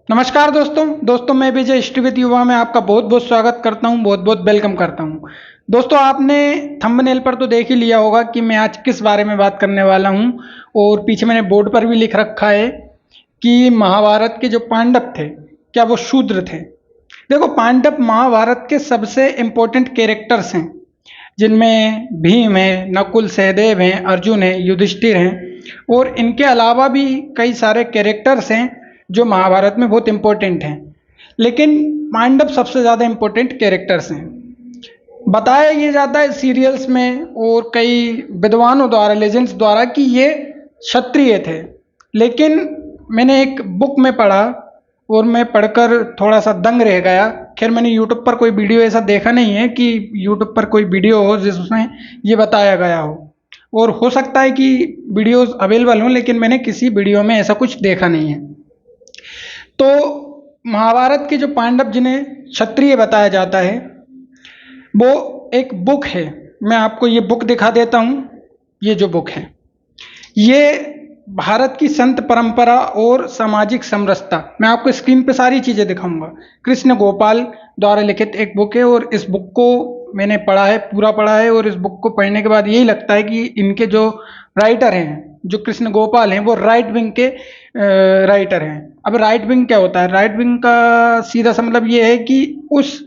नमस्कार दोस्तों मैं विजय हिस्ट्री विद युवा में आपका बहुत बहुत स्वागत करता हूं, बहुत बहुत वेलकम करता हूं। दोस्तों आपने थंबनेल पर तो देख ही लिया होगा कि मैं आज किस बारे में बात करने वाला हूं, और पीछे मैंने बोर्ड पर भी लिख रखा है कि महाभारत के जो पांडव थे क्या वो शूद्र थे। देखो, पांडव महाभारत के सबसे इम्पोर्टेंट कैरेक्टर्स हैं, जिनमें भीम है, नकुल सहदेव हैं, अर्जुन है, युधिष्ठिर हैं, और इनके अलावा भी कई सारे कैरेक्टर्स हैं जो महाभारत में बहुत इम्पोर्टेंट हैं। लेकिन पांडव सबसे ज़्यादा इम्पोर्टेंट कैरेक्टर्स हैं। बताया ये जाता है सीरियल्स में और कई विद्वानों द्वारा, लेजेंड्स द्वारा, कि ये क्षत्रिय थे। लेकिन मैंने एक बुक में पढ़ा और मैं पढ़कर थोड़ा सा दंग रह गया। खैर, मैंने यूट्यूब पर कोई वीडियो ऐसा देखा नहीं है कि यूट्यूब पर कोई वीडियो हो जिसमें ये बताया गया हो, और हो सकता है कि वीडियोस अवेलेबल हों, लेकिन मैंने किसी वीडियो में ऐसा कुछ देखा नहीं है। तो महाभारत के जो पांडव जिन्हें क्षत्रिय बताया जाता है, वो एक बुक है। मैं आपको ये बुक दिखा देता हूँ। ये जो बुक है ये भारत की संत परंपरा और सामाजिक समरसता, मैं आपको स्क्रीन पे सारी चीज़ें दिखाऊंगा। कृष्ण गोपाल द्वारा लिखित एक बुक है, और इस बुक को मैंने पढ़ा है, पूरा पढ़ा है, और इस बुक को पढ़ने के बाद यही लगता है कि इनके जो राइटर हैं, जो कृष्ण गोपाल हैं, वो राइट विंग के राइटर हैं। अब राइट विंग क्या होता है? राइट विंग का सीधा सा मतलब ये है कि उस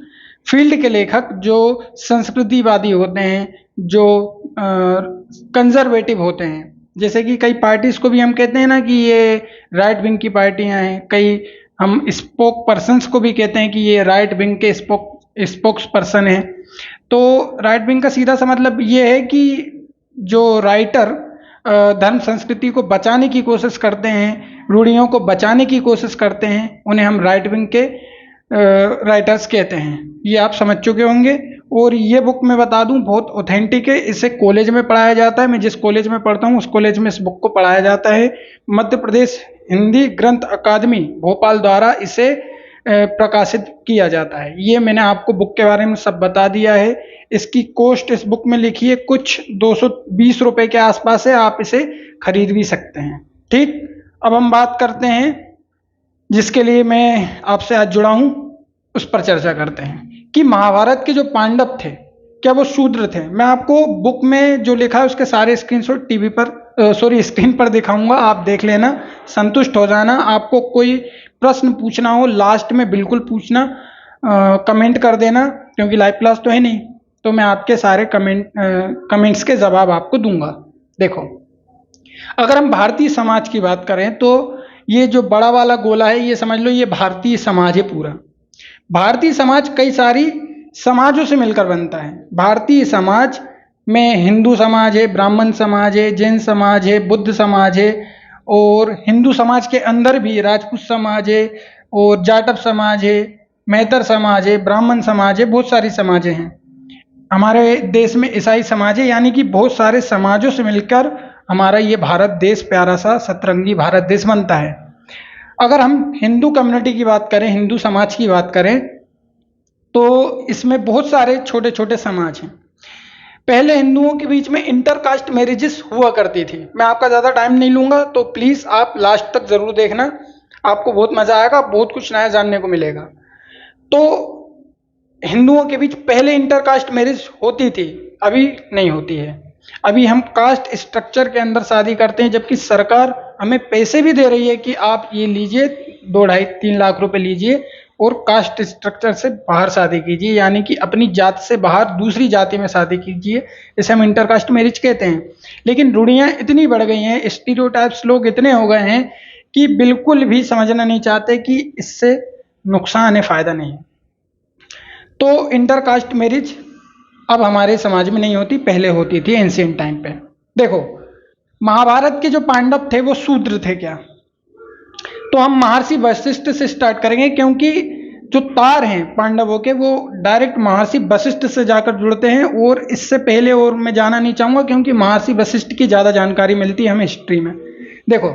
फील्ड के लेखक जो संस्कृतिवादी होते हैं, जो कंजर्वेटिव होते हैं। जैसे कि कई पार्टीज को भी हम कहते हैं ना कि ये राइट विंग की पार्टियां हैं। कई हम स्पोक पर्सन्स को भी कहते हैं कि ये राइट विंग के स्पोक्स पर्सन हैं। तो राइट विंग का सीधा सा मतलब ये है कि जो राइटर धर्म संस्कृति को बचाने की कोशिश करते हैं, रूढ़ियों को बचाने की कोशिश करते हैं, उन्हें हम राइट विंग के राइटर्स कहते हैं। ये आप समझ चुके होंगे। और ये बुक मैं बता दूं बहुत ऑथेंटिक है। इसे कॉलेज में पढ़ाया जाता है। मैं जिस कॉलेज में पढ़ता हूं उस कॉलेज में इस बुक को पढ़ाया जाता है। मध्य प्रदेश हिंदी ग्रंथ अकादमी भोपाल द्वारा इसे प्रकाशित किया जाता है। ये मैंने आपको बुक के बारे में सब बता दिया है। इसकी कॉस्ट इस बुक में लिखी है कुछ 220 रुपए के आसपास है। आप इसे खरीद भी सकते हैं। ठीक, अब हम बात करते हैं जिसके लिए मैं आपसे आज जुड़ा हूं, उस पर चर्चा करते हैं कि महाभारत के जो पांडव थे क्या वो शूद्र थे। मैं आपको बुक में जो लिखा है उसके सारे स्क्रीनशॉट टीवी पर स्क्रीन पर दिखाऊंगा। आप देख लेना, संतुष्ट हो जाना। आपको कोई प्रश्न पूछना हो लास्ट में बिल्कुल पूछना, कमेंट कर देना, क्योंकि लाइव क्लास तो है नहीं, तो मैं आपके सारे कमेंट्स के जवाब आपको दूंगा। देखो, अगर हम भारतीय समाज की बात करें तो ये जो बड़ा वाला गोला है, ये समझ लो ये भारतीय समाज है पूरा। भारतीय समाज कई सारी समाजों से मिलकर बनता है। भारतीय समाज में हिंदू समाज है, ब्राह्मण समाज है, जैन समाज है, बुद्ध समाज है, और हिंदू समाज के अंदर भी राजपूत समाज है, और जाटव समाज है, मेहतर समाज है, ब्राह्मण समाज है, बहुत सारी समाजें हैं। हमारे देश में ईसाई समाज है। यानी कि बहुत सारे समाजों से मिलकर हमारा ये भारत देश, प्यारा सा सतरंगी भारत देश बनता है। अगर हम हिंदू कम्युनिटी की बात करें, हिंदू समाज की बात करें, तो इसमें बहुत सारे छोटे छोटे समाज हैं। पहले हिंदुओं के बीच में इंटरकास्ट मैरिजेस हुआ करती थी। मैं आपका ज़्यादा टाइम नहीं लूँगा, तो प्लीज़ आप लास्ट तक ज़रूर देखना, आपको बहुत मज़ा आएगा, बहुत कुछ नया जानने को मिलेगा। तो हिंदुओं के बीच पहले इंटरकास्ट मैरिज होती थी, अभी नहीं होती है। अभी हम कास्ट स्ट्रक्चर के अंदर शादी करते हैं, जबकि सरकार हमें पैसे भी दे रही है कि आप ये लीजिए, 2-2.5-3 लाख रुपए लीजिए और कास्ट स्ट्रक्चर से बाहर शादी कीजिए, यानी कि अपनी जात से बाहर दूसरी जाति में शादी कीजिए। इसे हम इंटरकास्ट मैरिज कहते हैं। लेकिन रूढ़ियाँ इतनी बढ़ गई हैं, स्टीरियोटाइप्स लोग इतने हो गए हैं कि बिल्कुल भी समझना नहीं चाहते कि इससे नुकसान है, फायदा नहीं है। तो इंटरकास्ट मैरिज अब हमारे समाज में नहीं होती, पहले होती थी एंशिएंट टाइम पे। देखो, महाभारत के जो पांडव थे वो शूद्र थे क्या? तो हम महर्षि वशिष्ठ से स्टार्ट करेंगे, क्योंकि जो तार हैं पांडवों के वो डायरेक्ट महर्षि वशिष्ठ से जाकर जुड़ते हैं। और इससे पहले और मैं जाना नहीं चाहूंगा, क्योंकि महर्षि वशिष्ठ की ज़्यादा जानकारी मिलती है हमें हिस्ट्री में। देखो,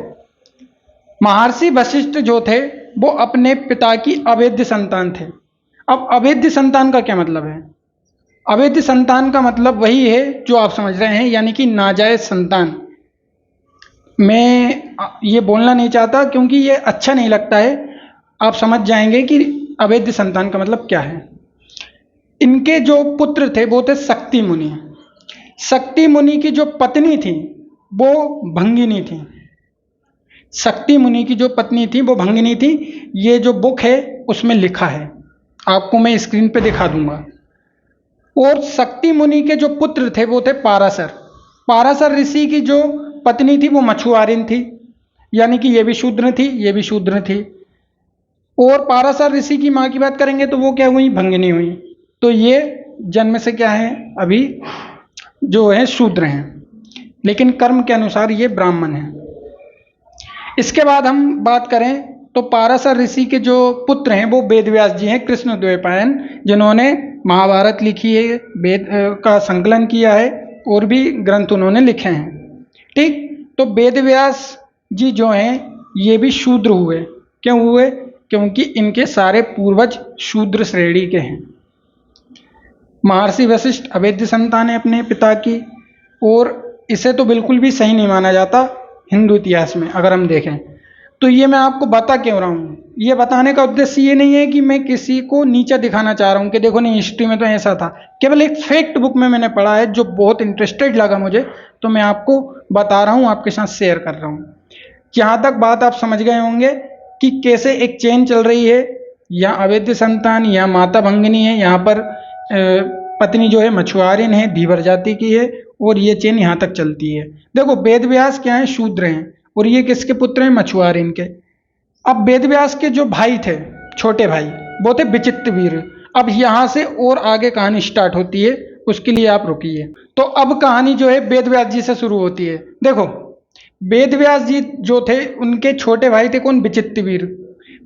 महर्षि वशिष्ठ जो थे वो अपने पिता की अवैध संतान थे। अब अवैध संतान का क्या मतलब है? अवैध संतान का मतलब वही है जो आप समझ रहे हैं, यानी कि नाजायज संतान। मैं ये बोलना नहीं चाहता क्योंकि ये अच्छा नहीं लगता है। आप समझ जाएंगे कि अवैध संतान का मतलब क्या है। इनके जो पुत्र थे वो थे शक्ति मुनि। शक्ति मुनि की जो पत्नी थी वो भंगिनी थी। शक्ति मुनि की जो पत्नी थी वो भंगिनी थी। ये जो बुक है उसमें लिखा है, आपको मैं स्क्रीन पे दिखा दूंगा। और शक्ति मुनि के जो पुत्र थे वो थे पाराशर। पाराशर ऋषि की जो पत्नी थी वो मछुआरिन थी, यानी कि ये भी शूद्र थी, ये भी शूद्र थी। और पाराशर ऋषि की माँ की बात करेंगे तो वो क्या हुई, भंगिनी हुई। तो ये जन्म से क्या है, अभी जो है शूद्र हैं, लेकिन कर्म के अनुसार ये ब्राह्मण हैं। इसके बाद हम बात करें तो पाराशर ऋषि के जो पुत्र हैं वो वेदव्यास जी हैं, कृष्ण द्वैपायन, जिन्होंने महाभारत लिखी है, वेद का संकलन किया है और भी ग्रंथ उन्होंने लिखे हैं। ठीक, तो वेदव्यास जी जो हैं ये भी शूद्र हुए। क्यों हुए? क्योंकि इनके सारे पूर्वज शूद्र श्रेणी के हैं। महर्षि वशिष्ठ अवैध संतान है अपने पिता की, और इसे तो बिल्कुल भी सही नहीं माना जाता हिंदू इतिहास में अगर हम देखें तो। ये मैं आपको बता क्यों रहा हूँ, ये बताने का उद्देश्य ये नहीं है कि मैं किसी को नीचा दिखाना चाह रहा हूँ कि देखो नहीं हिस्ट्री में तो ऐसा था। केवल एक फैक्ट बुक में मैंने पढ़ा है जो बहुत इंटरेस्टेड लगा मुझे, तो मैं आपको बता रहा हूँ, आपके साथ शेयर कर रहा हूँ। यहाँ तक बात आप समझ गए होंगे कि कैसे एक चेन चल रही है। यहाँ अवैध संतान, यहाँ माता भंगिनी है, यहाँ पर पत्नी जो है मछुआरिन है, धीवर जाति की है, और ये चेन यहाँ तक चलती है। देखो वेदव्यास क्या है, शूद्र हैं, और ये किसके पुत्र हैं, मछुआरिन के। अब वेदव्यास के जो भाई थे, छोटे भाई, वो थे विचित्रवीर। अब यहाँ से और आगे कहानी स्टार्ट होती है, उसके लिए आप रुकिए। तो अब कहानी जो है वेदव्यास जी से शुरू होती है। देखो वेदव्यास जी जो थे उनके छोटे भाई थे कौन, विचित्रवीर।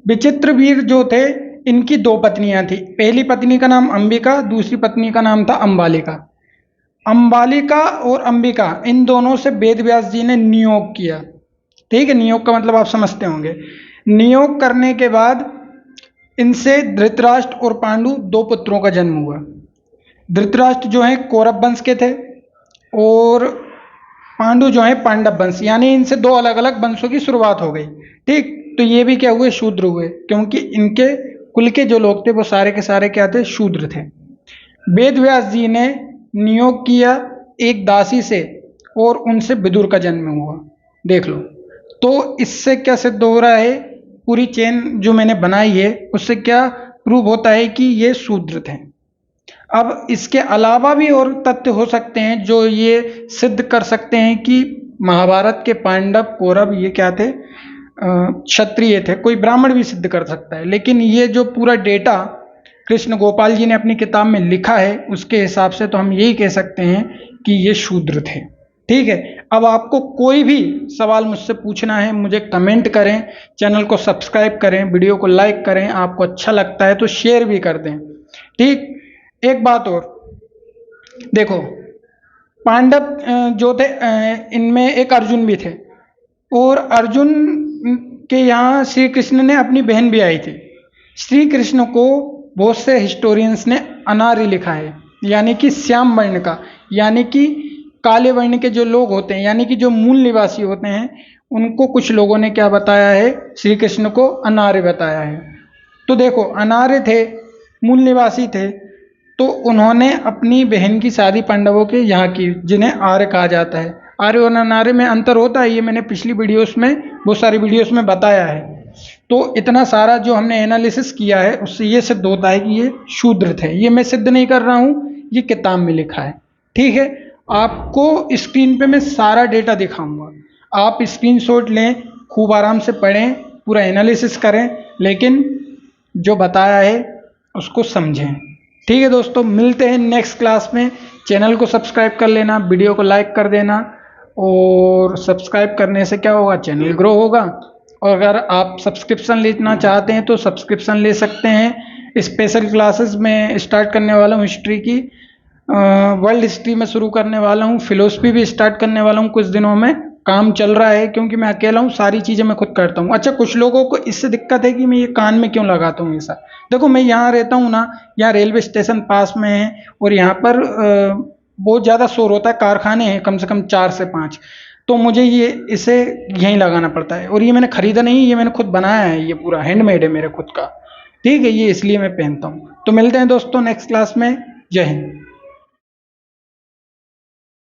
विचित्रवीर जो थे इनकी दो पत्नियां थी। पहली पत्नी का नाम अंबिका, दूसरी पत्नी का नाम था अंबालिका। अंबालिका और अंबिका इन दोनों से वेदव्यास जी ने नियोग किया। ठीक है, नियोग का मतलब आप समझते होंगे। नियोग करने के बाद इनसे धृतराष्ट्र और पांडु दो पुत्रों का जन्म हुआ। धृतराष्ट्र जो है कौरव वंश के थे और पांडु जो है पांडव वंश, यानी इनसे दो अलग अलग वंशों की शुरुआत हो गई। ठीक, तो ये भी क्या हुए, शूद्र हुए, क्योंकि इनके कुल के जो लोग थे वो सारे के सारे क्या थे, शूद्र थे। वेदव्यास जी ने नियोग किया एक दासी से और उनसे विदुर का जन्म हुआ। देख लो, तो इससे क्या सिद्ध हो रहा है, पूरी चेन जो मैंने बनाई है उससे क्या प्रूव होता है कि ये शूद्र थे। अब इसके अलावा भी और तथ्य हो सकते हैं जो ये सिद्ध कर सकते हैं कि महाभारत के पांडव कौरव ये क्या थे, क्षत्रिय थे। कोई ब्राह्मण भी सिद्ध कर सकता है, लेकिन ये जो पूरा डेटा कृष्ण गोपाल जी ने अपनी किताब में लिखा है उसके हिसाब से तो हम यही कह सकते हैं कि ये शूद्र थे। ठीक है, अब आपको कोई भी सवाल मुझसे पूछना है मुझे कमेंट करें, चैनल को सब्सक्राइब करें, वीडियो को लाइक करें, आपको अच्छा लगता है तो शेयर भी कर दें। ठीक, एक बात और देखो, पांडव जो थे इनमें एक अर्जुन भी थे, और अर्जुन के यहाँ श्री कृष्ण ने अपनी बहन भी आई थी। श्री कृष्ण को बहुत से हिस्टोरियंस ने अनार्य लिखा है, यानी कि श्याम वर्ण का, यानी कि काले वर्ण के जो लोग होते हैं, यानी कि जो मूल निवासी होते हैं, उनको कुछ लोगों ने क्या बताया है, श्री कृष्ण को अनार्य बताया है। तो देखो अनार्य थे, मूल निवासी थे, तो उन्होंने अपनी बहन की शादी पांडवों के यहाँ की, जिन्हें आर्य कहा जाता है। आर्य और अनार्य में अंतर होता है, ये मैंने पिछली वीडियोस में, बहुत सारी वीडियोस में बताया है। तो इतना सारा जो हमने एनालिसिस किया है उससे ये सिद्ध होता है कि ये शूद्र थे। ये मैं सिद्ध नहीं कर रहा हूँ, ये किताब में लिखा है। ठीक है, आपको स्क्रीन पे मैं सारा डेटा दिखाऊंगा, आप स्क्रीनशॉट लें, खूब आराम से पढ़ें, पूरा एनालिसिस करें, लेकिन जो बताया है उसको समझें। ठीक है दोस्तों, मिलते हैं नेक्स्ट क्लास में। चैनल को सब्सक्राइब कर लेना, वीडियो को लाइक कर देना, और सब्सक्राइब करने से क्या होगा, चैनल ग्रो होगा। और अगर आप सब्सक्रिप्शन लेना चाहते हैं तो सब्सक्रिप्शन ले सकते हैं। स्पेशल क्लासेस में स्टार्ट करने वाला हूँ हिस्ट्री की, वर्ल्ड हिस्ट्री में शुरू करने वाला हूँ, फिलोसफी भी स्टार्ट करने वाला हूँ कुछ दिनों में। काम चल रहा है क्योंकि मैं अकेला हूँ, सारी चीज़ें मैं खुद करता हूँ। अच्छा, कुछ लोगों को इससे दिक्कत है कि मैं ये कान में क्यों लगाता हूँ ऐसा। देखो मैं यहाँ रहता हूँ ना, यहाँ रेलवे स्टेशन पास में है, और यहाँ पर बहुत ज़्यादा शोर होता है, कारखाने हैं कम से कम 4 से 5। तो मुझे ये इसे यहीं लगाना पड़ता है। और ये मैंने खरीदा नहीं, ये मैंने खुद बनाया है, ये पूरा हैंडमेड है मेरे खुद का। ठीक है, ये इसलिए मैं पहनता हूँ। तो मिलते हैं दोस्तों नेक्स्ट क्लास में। जय हिंद।